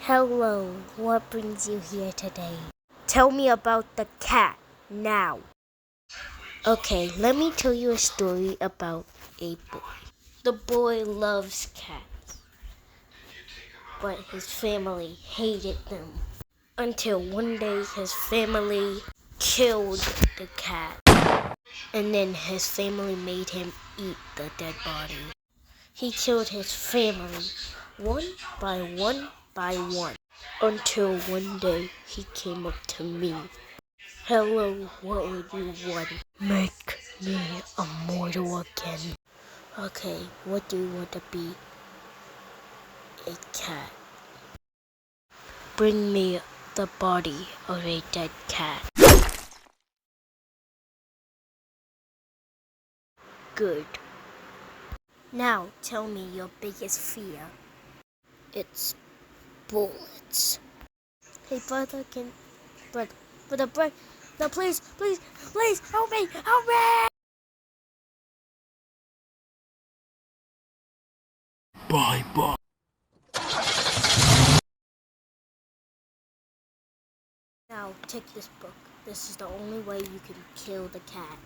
Hello, what brings you here today? Tell me about the cat now. Okay, let me tell you a story about a boy. The boy loves cats, but his family hated them. Until one day his family killed the cat, and then his family made him eat the dead body. He killed his family one by one, until one day he came up to me. Hello, what would you want? Make me immortal again. Okay, what do you want to be? A cat. Bring me the body of a dead cat. Good. Now tell me your biggest fear. It's bullets. Hey brother, brother, no, please, help me, help me! Bye. Now take this book. This is the only way you can kill the cat.